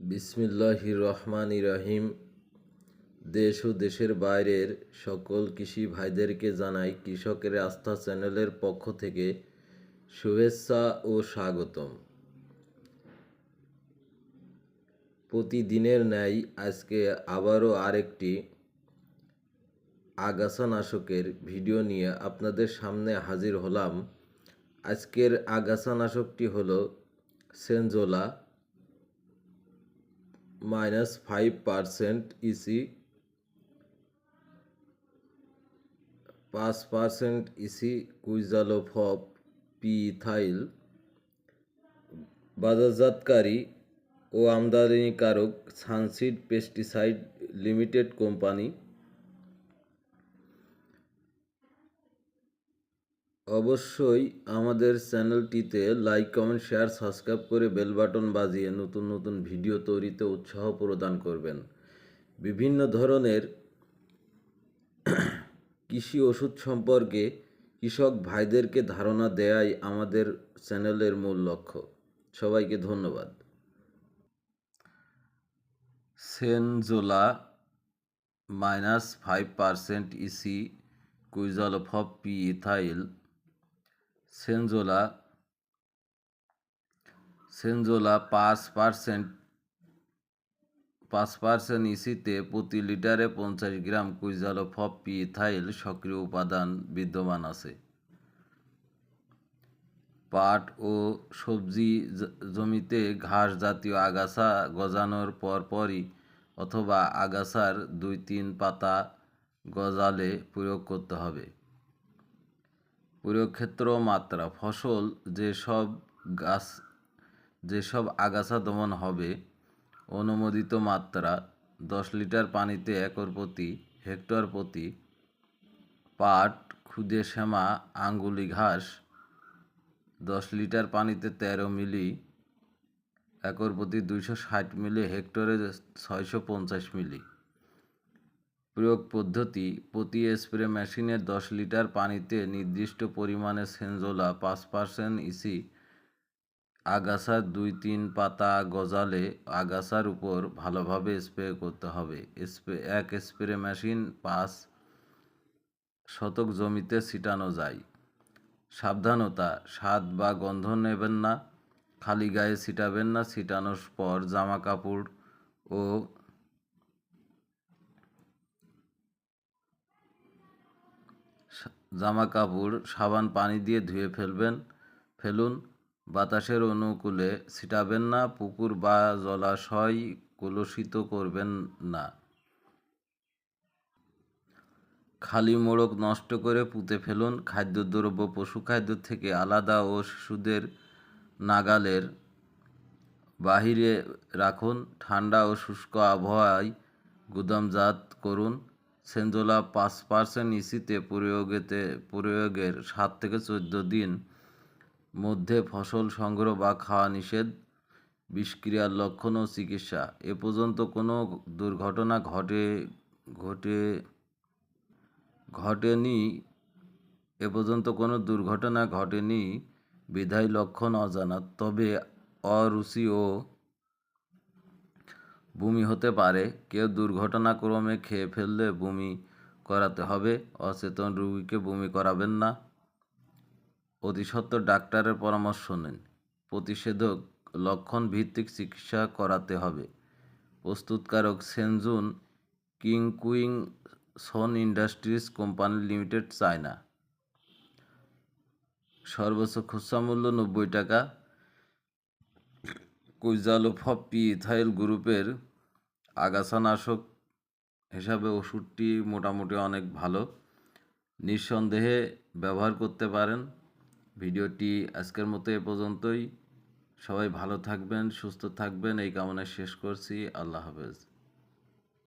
বিসমিল্লাহির রহমানির রহিম। দেশ ও দেশের বাইরের সকল কৃষি ভাইদেরকে জানাই কৃষকের আস্থা চ্যানেলের পক্ষ থেকে শুভেচ্ছা ও স্বাগতম। প্রতিদিনের ন্যায় আজকে আবারও আরেকটি আগাছানাশকের ভিডিও নিয়ে আপনাদের সামনে হাজির হলাম। আজকের আগাছানাশকটি হলো সেনজোলা -5% ইসি, 5% ইসি কুইজালোফপ পি-ইথাইল। বাজারজাতকারী ও আমদানিকারক সানসিড পেস্টিসাইড লিমিটেড কোম্পানি। অবশ্যই আমাদের চ্যানেলটিতে লাইক, কমেন্ট, শেয়ার, সাবস্ক্রাইব করে বেল বাটন বাজিয়ে নতুন নতুন ভিডিও তৈরিতে উৎসাহ প্রদান করবেন। বিভিন্ন ধরনের কৃষি ওষুধ সম্পর্কে কৃষক ভাইদেরকে ধারণা দেয়াই আমাদের চ্যানেলের মূল লক্ষ্য। সবাইকে ধন্যবাদ। সেনজোলা -5% ইসি কুইজালোফপ পি-ইথাইল। সেনজোলা 5% ইসিতে প্রতি লিটারে 50 গ্রাম কুইজালোফপ পি-ইথাইল সক্রিয় উপাদান বিদ্যমান আছে। পাট ও সবজি জমিতে ঘাস জাতীয় আগাছা গজানোর পরপরই অথবা আগাছার 2-3 পাতা গজালে প্রয়োগ করতে হবে। প্রয়োগক্ষেত্র মাত্রা: ফসল যেসব আগাছা দমন হবে, অনুমোদিত মাত্রা 10 লিটার পানিতে হেক্টর প্রতি। পাট, খুদে শ্যামা, আঙ্গুলি ঘাস 10 লিটার পানিতে 13 মিলি, একর প্রতি 260 মিলি, হেক্টরে 650 মিলি। প্রয়োগ পদ্ধতি: প্রতি স্প্রে মেশিনে 10 লিটার পানিতে নির্দিষ্ট পরিমাণে সেনজোলা 5% ইসি আগাছার 2-3 পাতা গজালে আগাছার উপর ভালোভাবে স্প্রে করতে হবে। এক স্প্রে মেশিন 5 শতক জমিতে ছিটানো যায়। সাবধানতা: স্বাদ বা গন্ধ নেবেন না, খালি গায়ে ছিটাবেন না। ছিটানোর পর জামা কাপড় সাবান পানি দিয়ে ধুয়ে ফেলুন। বাতাসের অনুকূলে ছিটাবেন না। পুকুর বা জলাশয় কলুষিত করবেন না। খালি মোড়ক নষ্ট করে পুঁতে ফেলুন। খাদ্যদ্রব্য পশু খাদ্য থেকে আলাদা ও শিশুদের নাগালের বাহিরে রাখুন। ঠান্ডা ও শুষ্ক আবহাওয়ায় গুদামজাত করুন। সেনজোলা 5% ইসিতে প্রয়োগের 7 থেকে 14 দিন মধ্যে ফসল সংগ্রহ বা খাওয়া নিষেধ। বিষক্রিয়ার লক্ষণ ও চিকিৎসা: এ পর্যন্ত কোনো দুর্ঘটনা ঘটেনি বিধায় লক্ষণ অজানা। তবে অরুচি ও বমি হতে পারে। কেউ দুর্ঘটনাক্রমে খেয়ে ফেললে বমি করাতে হবে। অচেতন রোগীকে বমি করাবেন না। অতিসত্বর ডাক্তারের পরামর্শ নিন। প্রতিষেধক লক্ষণ ভিত্তিক চিকিৎসা করাতে হবে। প্রস্তুতকারক সেনজুন কিংকুইং সোন ইন্ডাস্ট্রিজ কোম্পানি লিমিটেড, চায়না। সর্বোচ্চ খুচরা মূল্য 90 টাকা। কুইজালোফপ পি-ইথাইল গ্রুপের আগাছানাশক হিসাবে ওষুধটি মোটামুটি অনেক ভালো, নিঃসন্দেহে ব্যবহার করতে পারেন। ভিডিওটি আজকের মতো এ পর্যন্তই। সবাই ভালো থাকবেন, সুস্থ থাকবেন এই কামনায় শেষ করছি। আল্লাহ হাফেজ।